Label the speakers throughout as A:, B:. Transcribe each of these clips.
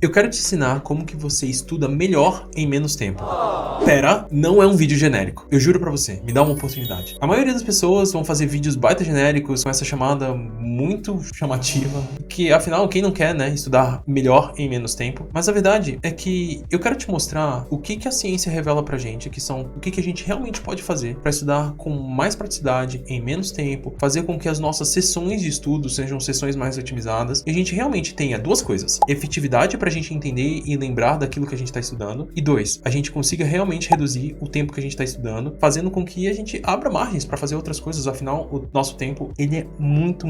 A: Eu quero te ensinar como que você estuda melhor em menos tempo. Pera, não é um vídeo genérico. Eu juro pra você, me dá uma oportunidade. A maioria das pessoas vão fazer vídeos baita genéricos com essa chamada muito chamativa, que afinal, quem não quer, né, estudar melhor em menos tempo? Mas a verdade é que eu quero te mostrar o que a ciência revela pra gente, que são o que a gente realmente pode fazer pra estudar com mais praticidade, em menos tempo, fazer com que as nossas sessões de estudo sejam sessões mais otimizadas e a gente realmente tenha duas coisas: efetividade pra gente entender e lembrar daquilo que a gente tá estudando, e dois, a gente consiga realmente reduzir o tempo que a gente tá estudando, fazendo com que a gente abra margens pra fazer outras coisas. Afinal, o nosso tempo, ele é muito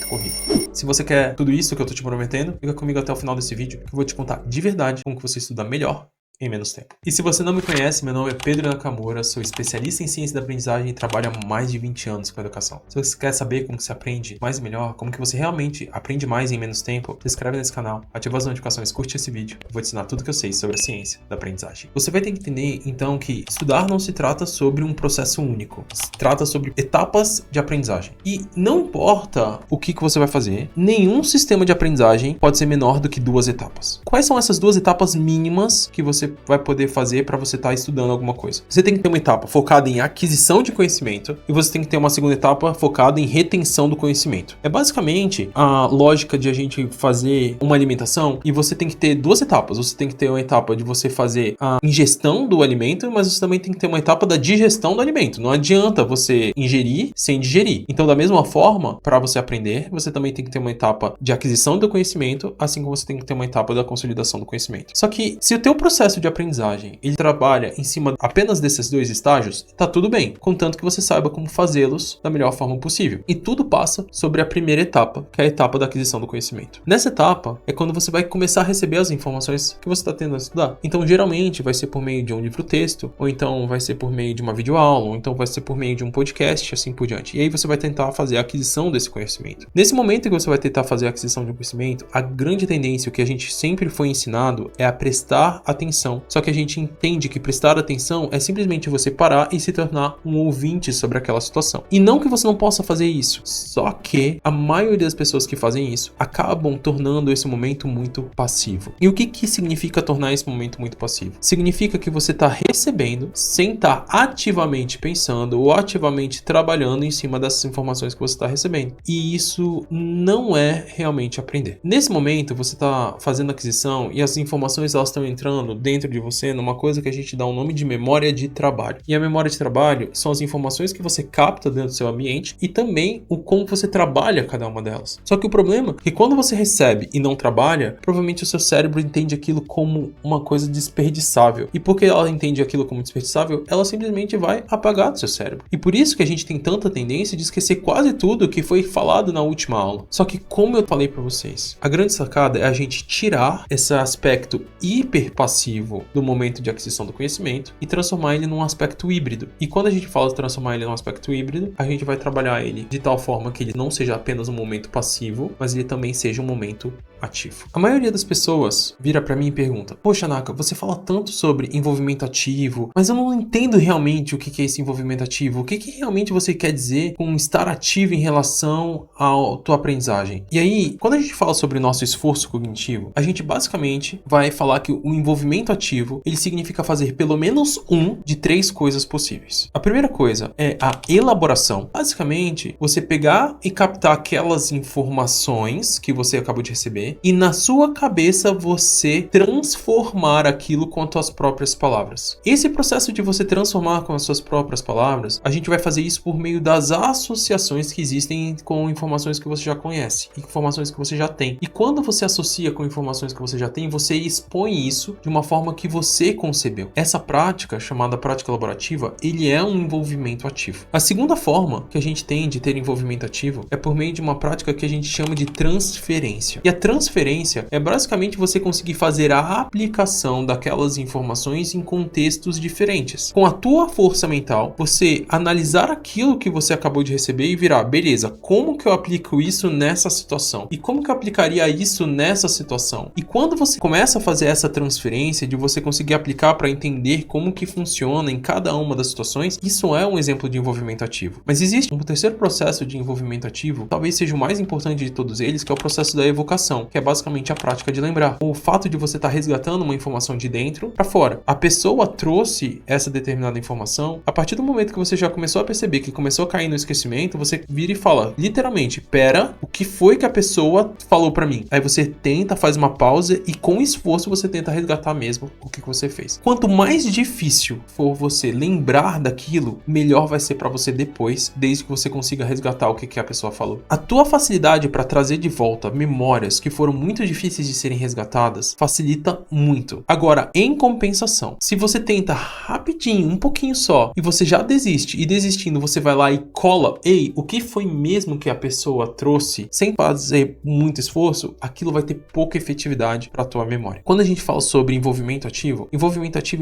A: corrido. Se você quer tudo isso que eu tô te prometendo, fica comigo até o final desse vídeo, que eu vou te contar de verdade como que você estuda melhor em menos tempo. E se você não me conhece, meu nome é Pedro Nakamura, sou especialista em ciência da aprendizagem e trabalho há mais de 20 anos com educação. Se você quer saber como que se aprende mais e melhor, como que você realmente aprende mais em menos tempo, se inscreve nesse canal, ativa as notificações, curte esse vídeo. Eu vou te ensinar tudo que eu sei sobre a ciência da aprendizagem. Você vai ter que entender, então, que estudar não se trata sobre um processo único. Se trata sobre etapas de aprendizagem. E não importa o que você vai fazer, nenhum sistema de aprendizagem pode ser menor do que duas etapas. Quais são essas duas etapas mínimas que você vai poder fazer para você estar estudando alguma coisa? Você tem que ter uma etapa focada em aquisição de conhecimento e você tem que ter uma segunda etapa focada em retenção do conhecimento. É basicamente a lógica de a gente fazer uma alimentação, e você tem que ter duas etapas. Você tem que ter uma etapa de você fazer a ingestão do alimento, mas você também tem que ter uma etapa da digestão do alimento. Não adianta você ingerir sem digerir. Então, da mesma forma, para você aprender, você também tem que ter uma etapa de aquisição do conhecimento, assim como você tem que ter uma etapa da consolidação do conhecimento. Só que se o teu processo de aprendizagem ele trabalha em cima apenas desses dois estágios, tá tudo bem, contanto que você saiba como fazê-los da melhor forma possível. E tudo passa sobre a primeira etapa, que é a etapa da aquisição do conhecimento. Nessa etapa é quando você vai começar a receber as informações que você está tendo a estudar. Então, geralmente vai ser por meio de um livro-texto, ou então vai ser por meio de uma videoaula, ou então vai ser por meio de um podcast, assim por diante. E aí você vai tentar fazer a aquisição desse conhecimento. Nesse momento que você vai tentar fazer a aquisição de um conhecimento, a grande tendência, o que a gente sempre foi ensinado, é a prestar atenção. Só que a gente entende que prestar atenção é simplesmente você parar e se tornar um ouvinte sobre aquela situação. E não que você não possa fazer isso, só que a maioria das pessoas que fazem isso acabam tornando esse momento muito passivo. E o que significa tornar esse momento muito passivo? Significa que você está recebendo sem estar ativamente pensando ou ativamente trabalhando em cima dessas informações que você está recebendo. E isso não é realmente aprender. Nesse momento, você está fazendo aquisição e as informações elas estão entrando dentro de você numa coisa que a gente dá um nome de memória de trabalho. E a memória de trabalho são as informações que você capta dentro do seu ambiente e também o como você trabalha cada uma delas. Só que o problema é que quando você recebe e não trabalha, provavelmente o seu cérebro entende aquilo como uma coisa desperdiçável. E porque ela entende aquilo como desperdiçável, ela simplesmente vai apagar do seu cérebro. E por isso que a gente tem tanta tendência de esquecer quase tudo que foi falado na última aula. Só que, como eu falei para vocês, a grande sacada é a gente tirar esse aspecto hiper passivo do momento de aquisição do conhecimento e transformar ele num aspecto híbrido. E quando a gente fala de transformar ele num aspecto híbrido, a gente vai trabalhar ele de tal forma que ele não seja apenas um momento passivo, mas ele também seja um momento ativo. A maioria das pessoas vira pra mim e pergunta: poxa, Naka, você fala tanto sobre envolvimento ativo, mas eu não entendo realmente o que é esse envolvimento ativo. O que realmente você quer dizer com estar ativo em relação à tua aprendizagem? E aí, quando a gente fala sobre o nosso esforço cognitivo, a gente basicamente vai falar que o envolvimento ativo, ele significa fazer pelo menos um de três coisas possíveis. A primeira coisa é a elaboração. Basicamente, você pegar e captar aquelas informações que você acabou de receber e na sua cabeça você transformar aquilo com as suas próprias palavras. Esse processo de você transformar com as suas próprias palavras, a gente vai fazer isso por meio das associações que existem com informações que você já conhece, informações que você já tem. E quando você associa com informações que você já tem, você expõe isso de uma forma que você concebeu. Essa prática, chamada prática elaborativa, ele é um envolvimento ativo. A segunda forma que a gente tem de ter envolvimento ativo é por meio de uma prática que a gente chama de transferência. E a transferência é basicamente você conseguir fazer a aplicação daquelas informações em contextos diferentes. Com a tua força mental, você analisar aquilo que você acabou de receber e virar: beleza, como que eu aplico isso nessa situação? E como que eu aplicaria isso nessa situação? E quando você começa a fazer essa transferência de você conseguir aplicar para entender como que funciona em cada uma das situações, isso é um exemplo de envolvimento ativo. Mas existe um terceiro processo de envolvimento ativo, talvez seja o mais importante de todos eles, que é o processo da evocação, que é basicamente a prática de lembrar. O fato de você estar resgatando uma informação de dentro para fora. A pessoa trouxe essa determinada informação, a partir do momento que você já começou a perceber que começou a cair no esquecimento, você vira e fala, literalmente, pera, o que foi que a pessoa falou para mim? Aí você tenta, faz uma pausa e com esforço você tenta resgatar mesmo o que você fez. Quanto mais difícil for você lembrar daquilo, melhor vai ser para você depois, desde que você consiga resgatar o que a pessoa falou. A tua facilidade para trazer de volta memórias que foram muito difíceis de serem resgatadas facilita muito. Agora, em compensação, se você tenta rapidinho, um pouquinho só, e você já desiste, e desistindo você vai lá e cola, ei, o que foi mesmo que a pessoa trouxe, sem fazer muito esforço, aquilo vai ter pouca efetividade para a tua memória. Quando a gente fala sobre envolvimento ativo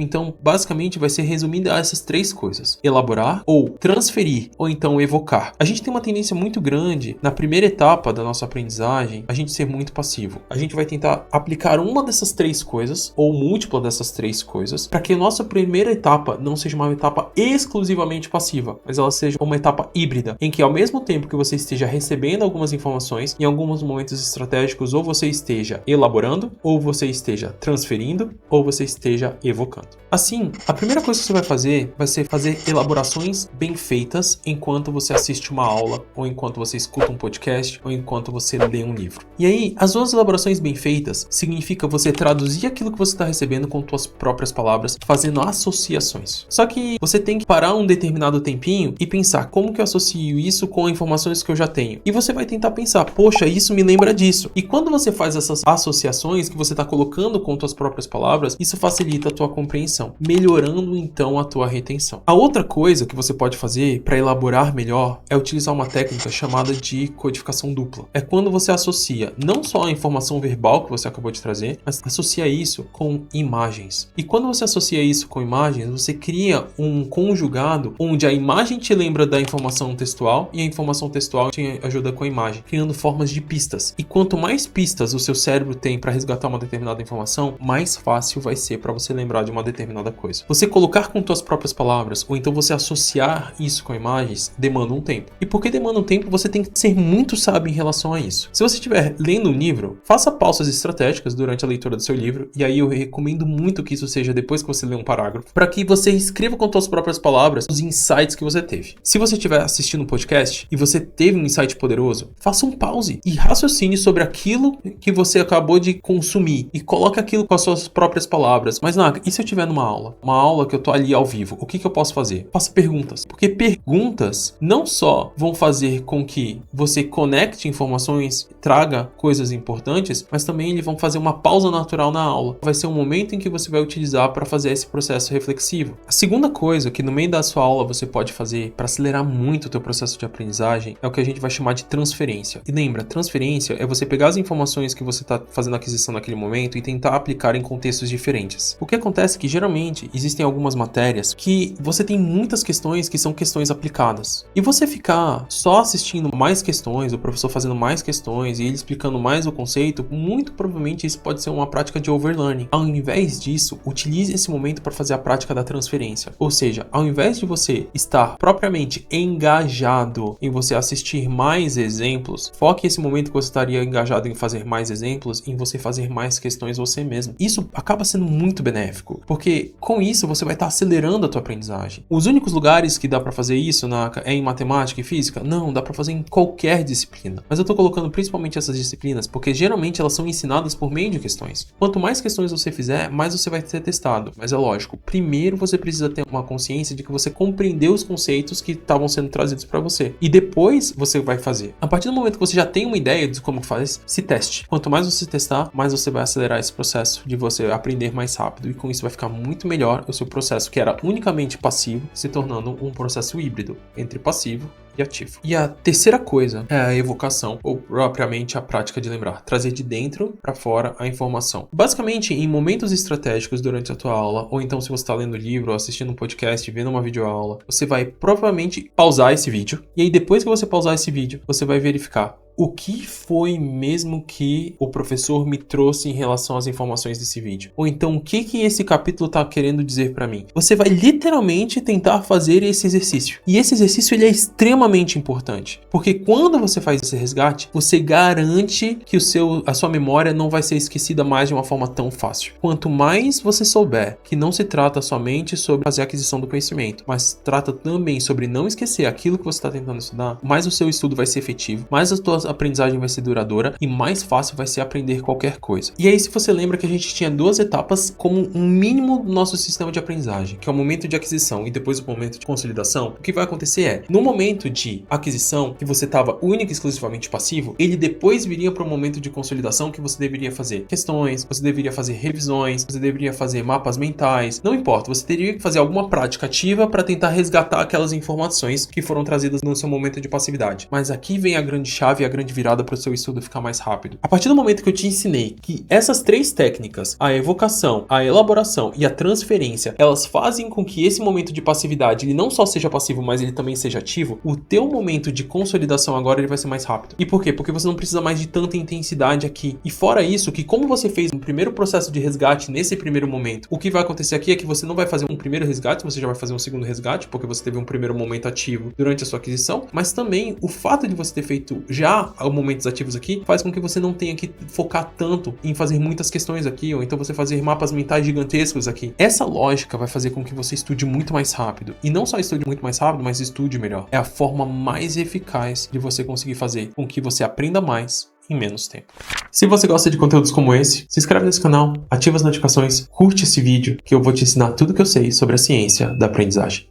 A: então basicamente vai ser resumido a essas três coisas: elaborar, ou transferir, ou então evocar. A gente tem uma tendência muito grande na primeira etapa da nossa aprendizagem a gente ser muito passivo. A gente vai tentar aplicar uma dessas três coisas ou múltipla dessas três coisas para que a nossa primeira etapa não seja uma etapa exclusivamente passiva, mas ela seja uma etapa híbrida, em que ao mesmo tempo que você esteja recebendo algumas informações, em alguns momentos estratégicos, ou você esteja elaborando, ou você esteja transferindo, ou você esteja evocando. Assim, a primeira coisa que você vai ser fazer elaborações bem feitas enquanto você assiste uma aula, ou enquanto você escuta um podcast, ou enquanto você lê um livro. E aí, as duas elaborações bem feitas significa você traduzir aquilo que você está recebendo com suas próprias palavras, fazendo associações. Só que você tem que parar um determinado tempinho e pensar como que eu associo isso com informações que eu já tenho. E você vai tentar pensar, poxa, isso me lembra disso. E quando você faz essas associações que você está colocando com suas próprias palavras, isso facilita a tua compreensão, melhorando então a tua retenção. A outra coisa que você pode fazer para elaborar melhor é utilizar uma técnica chamada de codificação dupla. É quando você associa não só a informação verbal que você acabou de trazer, mas associa isso com imagens. E quando você associa isso com imagens, você cria um conjugado onde a imagem te lembra da informação textual e a informação textual te ajuda com a imagem, criando formas de pistas. E quanto mais pistas o seu cérebro tem para resgatar uma determinada informação, mais fácil vai ser para você lembrar de uma determinada coisa. Você colocar com suas próprias palavras, ou então você associar isso com imagens, demanda um tempo. E porque demanda um tempo, você tem que ser muito sábio em relação a isso. Se você estiver lendo um livro, faça pausas estratégicas durante a leitura do seu livro, e aí eu recomendo muito que isso seja depois que você lê um parágrafo, para que você escreva com suas próprias palavras os insights que você teve. Se você estiver assistindo um podcast e você teve um insight poderoso, faça um pause e raciocine sobre aquilo que você acabou de consumir e coloque aquilo com as suas próprias palavras. Mas Naka, e se eu estiver numa aula? Uma aula que eu tô ali ao vivo, o que eu posso fazer? Faça perguntas, porque perguntas não só vão fazer com que você conecte informações, traga coisas importantes, mas também eles vão fazer uma pausa natural na aula. Vai ser um momento em que você vai utilizar para fazer esse processo reflexivo. A segunda coisa que no meio da sua aula você pode fazer para acelerar muito o teu processo de aprendizagem é o que a gente vai chamar de transferência. E lembra, transferência é você pegar as informações que você está fazendo aquisição naquele momento e tentar aplicar em contextos diferentes. O que acontece é que geralmente existem algumas matérias que você tem muitas questões que são questões aplicadas. E você ficar só assistindo mais questões, o professor fazendo mais questões e ele explicando mais o conceito, muito provavelmente isso pode ser uma prática de overlearning. Ao invés disso, utilize esse momento para fazer a prática da transferência. Ou seja, ao invés de você estar propriamente engajado em você assistir mais exemplos, foque esse momento que você estaria engajado em fazer mais exemplos, em você fazer mais questões você mesmo. Isso acaba sendo muito benéfico, porque com isso você vai estar acelerando a tua aprendizagem. Os únicos lugares que dá para fazer isso é em matemática e física? Não, dá para fazer em qualquer disciplina. Mas eu tô colocando principalmente essas disciplinas porque geralmente elas são ensinadas por meio de questões. Quanto mais questões você fizer, mais você vai ser testado. Mas é lógico, primeiro você precisa ter uma consciência de que você compreendeu os conceitos que estavam sendo trazidos para você. E depois você vai fazer. A partir do momento que você já tem uma ideia de como faz, se teste. Quanto mais você testar, mais você vai acelerar esse processo de você aprender mais rápido. E com isso vai ficar muito melhor o seu processo, que era unicamente passivo, se tornando um processo híbrido entre passivo e ativo. E a terceira coisa é a evocação, ou propriamente a prática de lembrar. Trazer de dentro para fora a informação. Basicamente, em momentos estratégicos durante a tua aula, ou então se você está lendo livro, ou assistindo um podcast, vendo uma videoaula, você vai provavelmente pausar esse vídeo. E aí depois que você pausar esse vídeo, você vai verificar o que foi mesmo que o professor me trouxe em relação às informações desse vídeo? Ou então, o que esse capítulo está querendo dizer para mim? Você vai literalmente tentar fazer esse exercício. E esse exercício ele é extremamente importante. Porque quando você faz esse resgate, você garante que a sua memória não vai ser esquecida mais de uma forma tão fácil. Quanto mais você souber que não se trata somente sobre fazer a aquisição do conhecimento, mas trata também sobre não esquecer aquilo que você está tentando estudar, mais o seu estudo vai ser efetivo, mais as tuas aprendizagem vai ser duradoura e mais fácil vai ser aprender qualquer coisa. E aí, se você lembra que a gente tinha 2 etapas como um mínimo do nosso sistema de aprendizagem, que é o momento de aquisição e depois o momento de consolidação, o que vai acontecer é, no momento de aquisição, que você estava único e exclusivamente passivo, ele depois viria para o momento de consolidação que você deveria fazer questões, você deveria fazer revisões, você deveria fazer mapas mentais, não importa, você teria que fazer alguma prática ativa para tentar resgatar aquelas informações que foram trazidas no seu momento de passividade. Mas aqui vem a grande chave, a grande virada para o seu estudo ficar mais rápido. A partir do momento que eu te ensinei que essas 3 técnicas, a evocação, a elaboração e a transferência, elas fazem com que esse momento de passividade ele não só seja passivo, mas ele também seja ativo, o teu momento de consolidação agora ele vai ser mais rápido. E por quê? Porque você não precisa mais de tanta intensidade aqui. E fora isso, que como você fez um primeiro processo de resgate nesse primeiro momento, o que vai acontecer aqui é que você não vai fazer um primeiro resgate, você já vai fazer um segundo resgate, porque você teve um primeiro momento ativo durante a sua aquisição, mas também o fato de você ter feito já momentos ativos aqui, faz com que você não tenha que focar tanto em fazer muitas questões aqui, ou então você fazer mapas mentais gigantescos aqui. Essa lógica vai fazer com que você estude muito mais rápido. E não só estude muito mais rápido, mas estude melhor. É a forma mais eficaz de você conseguir fazer com que você aprenda mais em menos tempo. Se você gosta de conteúdos como esse, se inscreve nesse canal, ativa as notificações, curte esse vídeo, que eu vou te ensinar tudo que eu sei sobre a ciência da aprendizagem.